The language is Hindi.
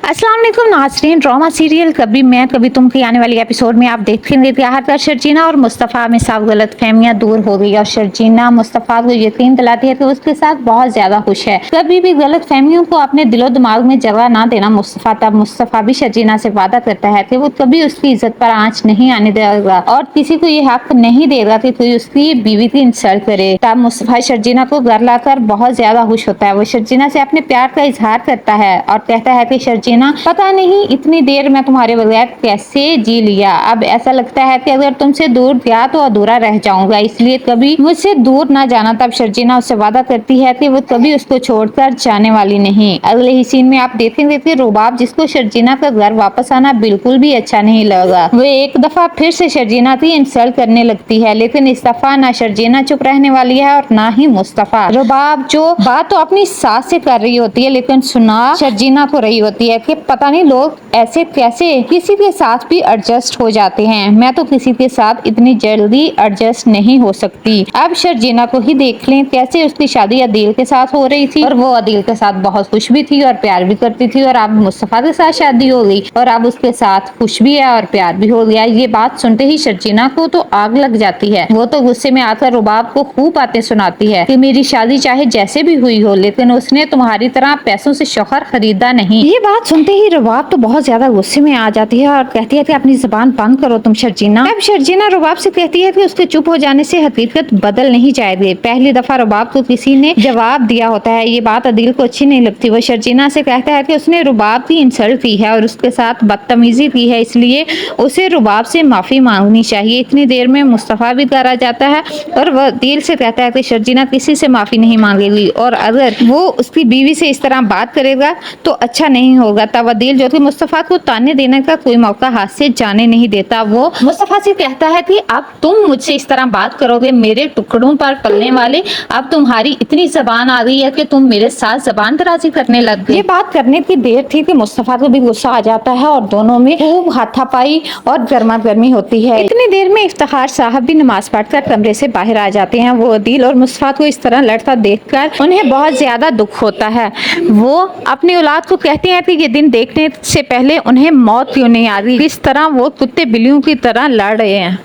अस्सलाम वालेकुम नाज़रीन, ड्रामा सीरियल कभी मैं कभी तुम की आने वाली एपिसोड में आप देखेंगे कि आखिरकार शर्जीना और मुस्तफ़ा में सब गलत फहमियाँ दूर हो गई और शर्जीना मुस्तफ़ा को यकीन दिलाती है कि उसके साथ बहुत ज्यादा खुश है। कभी भी गलत फहमियों को अपने दिलो दिमाग में जगह ना देना मुस्तफ़ा। तब मुस्तफ़ा भी शर्जीना से वादा करता है कि वो कभी उसकी इज्जत पर आंच नहीं आने देगा और किसी को ये हक नहीं देगा कि कोई उसकी बीवी की इंसल्ट करे। तब मुस्तफ़ा शर्जीना को घर लाकर बहुत ज्यादा खुश होता है। वो शर्जीना से अपने प्यार का इजहार करता है और कहता है कि शर्जीना, पता नहीं इतनी देर मैं तुम्हारे बगैर कैसे जी लिया। अब ऐसा लगता है कि अगर तुमसे दूर गया तो अधूरा रह जाऊंगा, इसलिए कभी मुझसे दूर ना जाना। तब शर्जीना उससे वादा करती है कि वो कभी उसको छोड़कर जाने वाली नहीं। अगले ही सीन में आप देखेंगे कि रुबाब, जिसको शर्जीना का घर वापस आना बिल्कुल भी अच्छा नहीं लगा, वो एक दफा फिर से शर्जीना की इंसल्ट करने लगती है। लेकिन इस दफा ना शर्जीना चुप रहने वाली है और ना ही मुस्तफ़ा। रुबाब जो बात तो अपनी सास से कर रही होती है लेकिन सुना शर्जीना को रही होती है कि पता नहीं लोग ऐसे कैसे किसी के साथ भी एडजस्ट हो जाते हैं। मैं तो किसी के साथ इतनी जल्दी एडजस्ट नहीं हो सकती। अब शर्जीना को ही देख लें, कैसे उसकी शादी अदील के साथ हो रही थी और वो अदील के साथ बहुत खुश भी थी और प्यार भी करती थी, और अब मुस्तफ़ा के साथ शादी हो गई और अब उसके साथ खुश भी है और प्यार भी हो गया। ये बात सुनते ही शर्जीना को तो आग लग जाती है। वो तो गुस्से में आकर रुबाब को खूब बातें सुनाती है कि मेरी शादी चाहे जैसे भी हुई हो लेकिन उसने तुम्हारी तरह पैसों से शौहर खरीदा नहीं। ये बात सुनते ही रुबाब तो बहुत ज्यादा गुस्से में आ जाती है और कहती है कि अपनी जुबान बंद करो तुम शर्जीना। अब शर्जीना रुबाब से कहती है कि उसके चुप हो जाने से हकीकत बदल नहीं जाएगी। पहली दफा रुबाब को किसी ने जवाब दिया होता है, ये बात अदील को अच्छी नहीं लगती। वो शर्जीना से कहता है कि उसने रुबाब की इंसल्ट की है और उसके साथ बदतमीजी की है, इसलिए उसे रुबाब से माफी मांगनी चाहिए। इतनी देर में मुस्तफ़ा भी घर आ जाता है और वह अदील से कहता है कि शर्जीना किसी से माफी नहीं मांगेगी और अगर वो उसकी बीवी से इस तरह बात करेगा तो अच्छा नहीं होगा। तब अदील जो कि मुस्तफ़ा को ताने देने का कोई मौका हाथ से जाने नहीं देता, वो मुस्तफ़ा से कहता है कि अब तुम मुझसे इस तरह बात करोगे मेरे टुकड़ों पर पलने वाले, अब तुम्हारी इतनी जबान आ गई है कि तुम मेरे साथ जबान दराजी करने लग गए। ये बात करने की देर थी कि मुस्तफ़ा को भी गुस्सा आ जाता है और दोनों में खूब हाथापाई और गर्मा गर्मी होती है। इतनी देर में इफ्तिखार साहब भी नमाज पढ़कर कमरे से बाहर आ जाते हैं। वो अदील और मुस्तफ़ा को इस तरह लड़ता देखकर उन्हें बहुत ज्यादा दुख होता है। वो अपनी औलाद को कहते हैं कि ये दिन देखने से पहले उन्हें मौत क्यों नहीं आ रही, किस तरह वो कुत्ते बिल्लियों की तरह लड़ रहे हैं।